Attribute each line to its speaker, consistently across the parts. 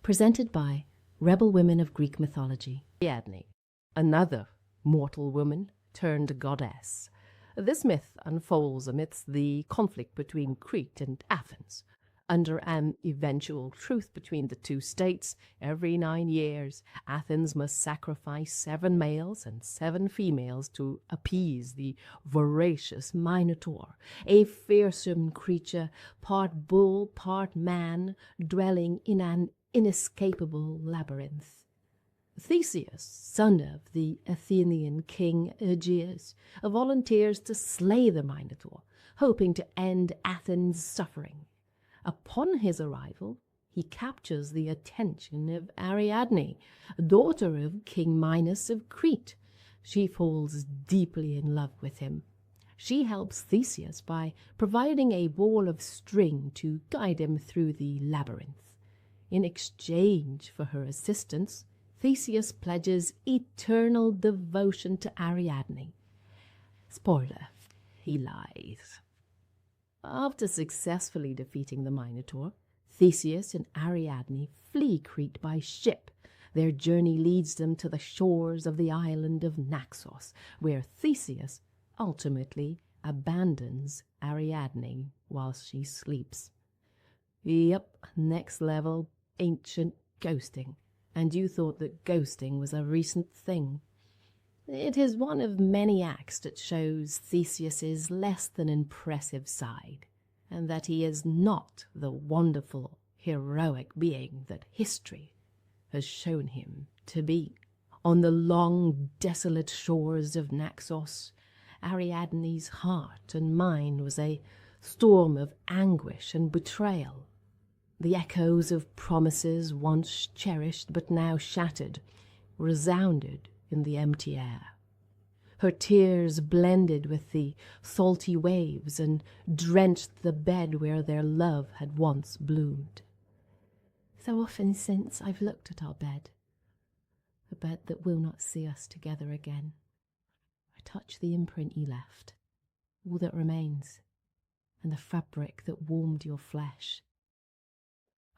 Speaker 1: presented by Rebel Women of Greek Mythology. Ariadne, another mortal woman turned goddess. This myth unfolds amidst the conflict between Crete and Athens. Under an eventual truce between the two states, every 9 years, Athens must sacrifice 7 males and 7 females to appease the voracious Minotaur, a fearsome creature, part bull, part man, dwelling in an inescapable labyrinth. Theseus, son of the Athenian king Aegeus, volunteers to slay the Minotaur, hoping to end Athens' suffering. Upon his arrival, he captures the attention of Ariadne, daughter of King Minos of Crete. She falls deeply in love with him. She helps Theseus by providing a ball of string to guide him through the labyrinth. In exchange for her assistance, Theseus pledges eternal devotion to Ariadne. Spoiler, he lies. After successfully defeating the Minotaur, Theseus and Ariadne flee Crete by ship. Their journey leads them to the shores of the island of Naxos, where Theseus ultimately abandons Ariadne while she sleeps. Yep, next level, ancient ghosting. And you thought that ghosting was a recent thing. It is one of many acts that shows Theseus's less than impressive side, and that he is not the wonderful, heroic being that history has shown him to be. On the long, desolate shores of Naxos, Ariadne's heart and mind was a storm of anguish and betrayal. The echoes of promises once cherished but now shattered resounded in the empty air. Her tears blended with the salty waves and drenched the bed where their love had once bloomed. So often since I've looked at our bed, a bed that will not see us together again. I touch the imprint you left, all that remains, and the fabric that warmed your flesh.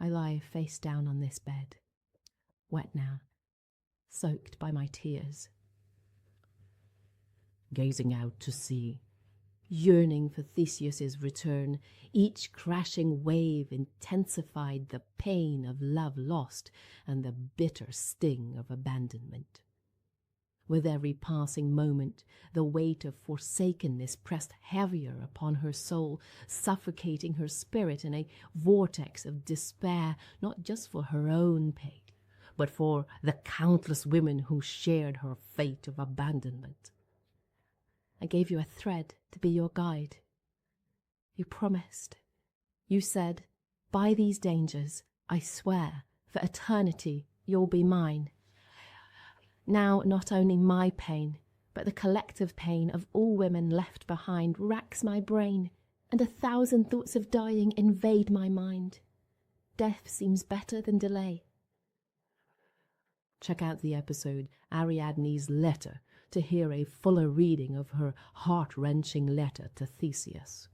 Speaker 1: I lie face down on this bed, wet now, soaked by my tears. Gazing out to sea, yearning for Theseus's return, each crashing wave intensified the pain of love lost and the bitter sting of abandonment. With every passing moment, the weight of forsakenness pressed heavier upon her soul, suffocating her spirit in a vortex of despair, not just for her own pain, but for the countless women who shared her fate of abandonment. I gave you a thread to be your guide. You promised. You said, by these dangers, I swear, for eternity, you'll be mine. Now, not only my pain, but the collective pain of all women left behind racks my brain, and 1,000 thoughts of dying invade my mind. Death seems better than delay. Check out the episode Ariadne's Letter to hear a fuller reading of her heart-wrenching letter to Theseus.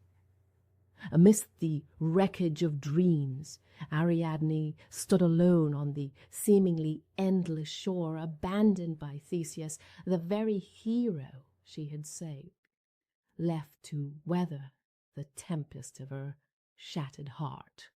Speaker 1: Amidst the wreckage of dreams, Ariadne stood alone on the seemingly endless shore, abandoned by Theseus, the very hero she had saved, left to weather the tempest of her shattered heart.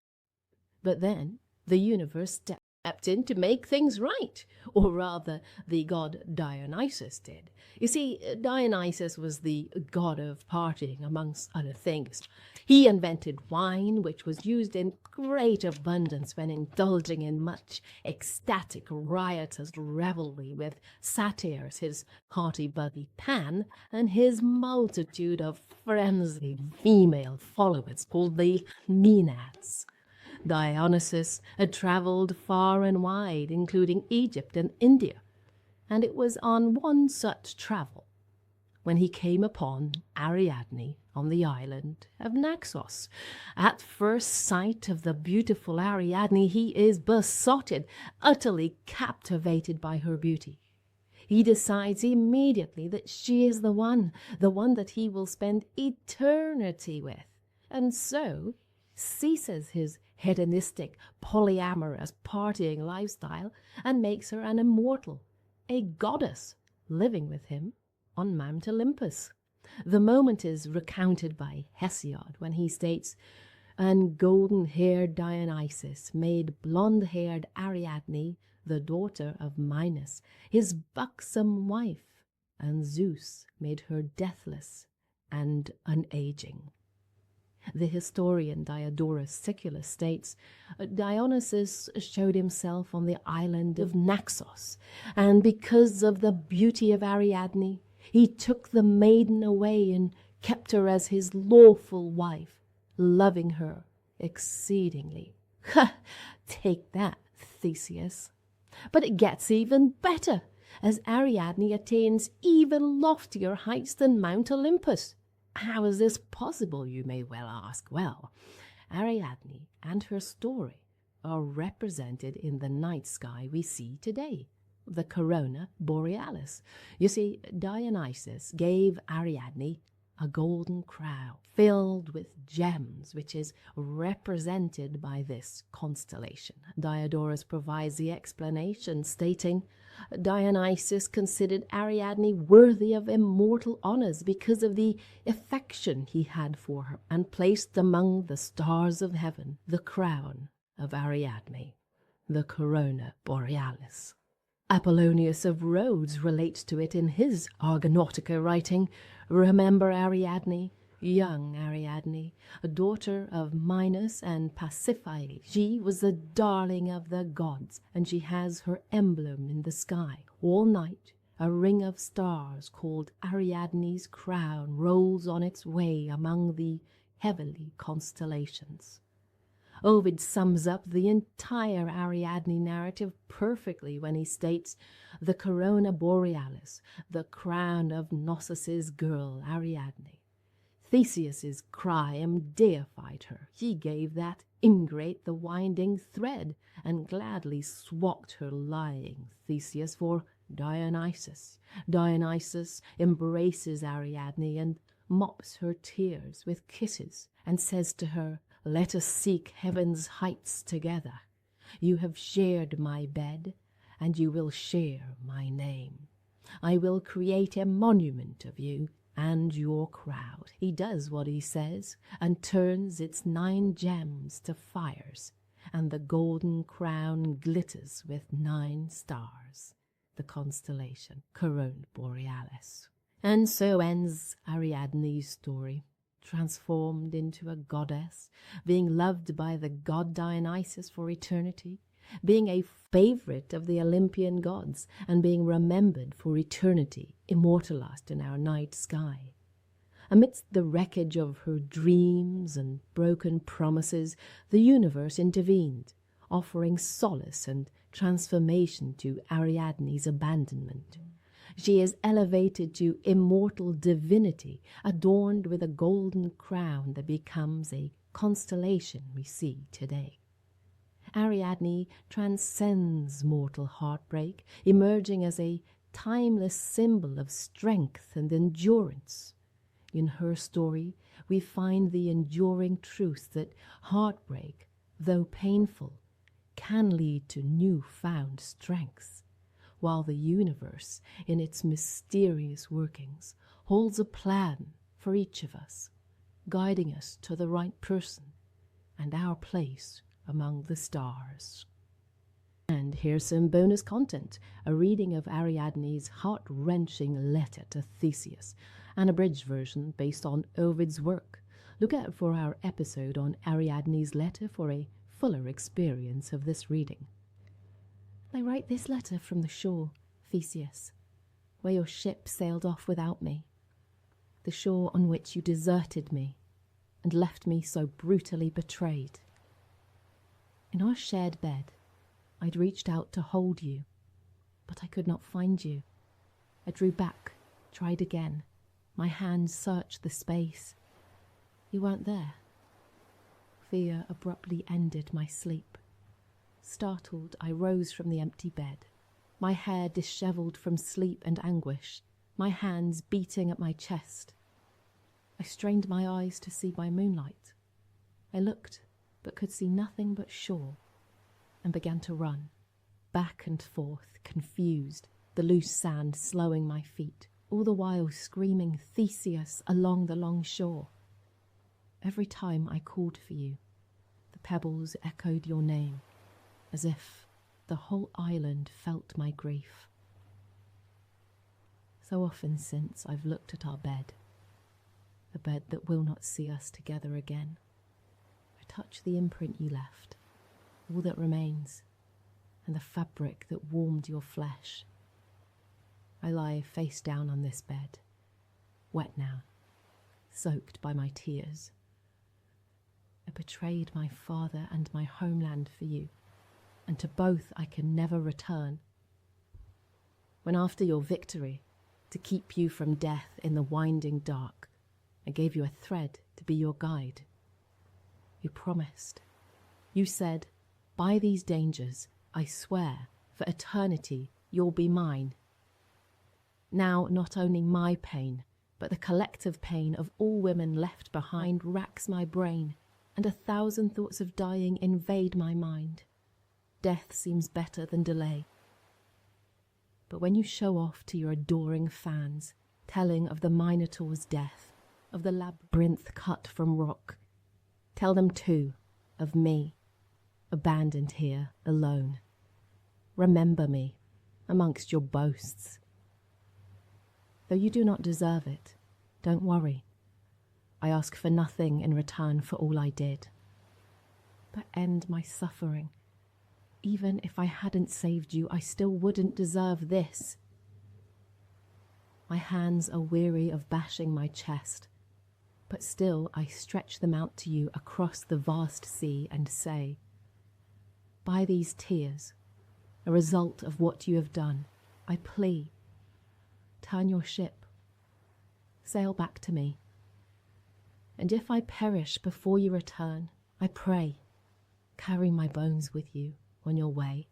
Speaker 1: But then the universe stepped in to make things right, or rather, the god Dionysus did. You see, Dionysus was the god of partying, amongst other things. He invented wine, which was used in great abundance when indulging in much ecstatic, riotous revelry with satyrs, his hearty-buggy Pan, and his multitude of frenzied female followers called the Maenads. Dionysus had travelled far and wide, including Egypt and India, and it was on one such travel when he came upon Ariadne on the island of Naxos. At first sight of the beautiful Ariadne, he is besotted, utterly captivated by her beauty. He decides immediately that she is the one that he will spend eternity with, and so ceases his hedonistic, polyamorous, partying lifestyle and makes her an immortal, a goddess, living with him on Mount Olympus. The moment is recounted by Hesiod when he states, "And golden-haired Dionysus made blonde-haired Ariadne, the daughter of Minos, his buxom wife, and Zeus made her deathless and unaging." The historian Diodorus Siculus states, "Dionysus showed himself on the island of Naxos, and because of the beauty of Ariadne, he took the maiden away and kept her as his lawful wife, loving her exceedingly." Ha! Take that, Theseus. But it gets even better, as Ariadne attains even loftier heights than Mount Olympus. How is this possible, you may well ask? Well, Ariadne and her story are represented in the night sky we see today, the corona borealis. You see, Dionysus gave Ariadne a golden crown filled with gems, which is represented by this constellation. Diodorus provides the explanation, stating, "Dionysus considered Ariadne worthy of immortal honors because of the affection he had for her, and placed among the stars of heaven the crown of Ariadne, the corona borealis." Apollonius of Rhodes relates to it in his Argonautica, writing, "Remember Ariadne, young Ariadne, a daughter of Minos and Pasiphae. She was the darling of the gods, and she has her emblem in the sky. All night a ring of stars called Ariadne's crown rolls on its way among the heavenly constellations." Ovid sums up the entire Ariadne narrative perfectly when he states, "The corona borealis, the crown of Naxos's girl Ariadne. Theseus's crime deified her. He gave that ingrate the winding thread, and gladly swapped her lying Theseus for Dionysus. Dionysus embraces Ariadne and mops her tears with kisses, and says to her, 'Let us seek heaven's heights together. You have shared my bed, and you will share my name. I will create a monument of you and your crowd.' He does what he says, and turns its 9 gems to fires, and the golden crown glitters with 9 stars, the constellation Corona Borealis. And so ends Ariadne's story, transformed into a goddess, being loved by the god Dionysus for eternity, being a favorite of the Olympian gods, and being remembered for eternity, immortalized in our night sky. Amidst the wreckage of her dreams and broken promises, the universe intervened, offering solace and transformation to Ariadne's abandonment. She is elevated to immortal divinity, adorned with a golden crown that becomes a constellation we see today. Ariadne transcends mortal heartbreak, emerging as a timeless symbol of strength and endurance. In her story, we find the enduring truth that heartbreak, though painful, can lead to newfound strength, while the universe, in its mysterious workings, holds a plan for each of us, guiding us to the right person and our place among the stars. And here's some bonus content, a reading of Ariadne's heart-wrenching letter to Theseus, an abridged version based on Ovid's work. Look out for our episode on Ariadne's letter for a fuller experience of this reading. "I write this letter from the shore, Theseus, where your ship sailed off without me, the shore on which you deserted me and left me so brutally betrayed. In our shared bed, I'd reached out to hold you, but I could not find you. I drew back, tried again. My hands searched the space. You weren't there. Fear abruptly ended my sleep. Startled, I rose from the empty bed, my hair disheveled from sleep and anguish, my hands beating at my chest. I strained my eyes to see by moonlight. I looked, but could see nothing but shore, and began to run, back and forth, confused, the loose sand slowing my feet, all the while screaming Theseus along the long shore. Every time I called for you, the pebbles echoed your name, as if the whole island felt my grief. So often since I've looked at our bed, the bed that will not see us together again. I touch the imprint you left, all that remains, and the fabric that warmed your flesh. I lie face down on this bed, wet now, soaked by my tears. I betrayed my father and my homeland for you, and to both I can never return. When after your victory, to keep you from death in the winding dark, I gave you a thread to be your guide. You promised. You said, by these dangers, I swear, for eternity, you'll be mine. Now not only my pain, but the collective pain of all women left behind racks my brain, and 1,000 thoughts of dying invade my mind. Death seems better than delay. But when you show off to your adoring fans, telling of the Minotaur's death, of the labyrinth cut from rock, tell them too of me, abandoned here alone. Remember me amongst your boasts. Though you do not deserve it, don't worry. I ask for nothing in return for all I did. But end my suffering. Even if I hadn't saved you, I still wouldn't deserve this. My hands are weary of bashing my chest, but still I stretch them out to you across the vast sea and say, by these tears, a result of what you have done, I plea, turn your ship, sail back to me, and if I perish before you return, I pray, carry my bones with you on your way.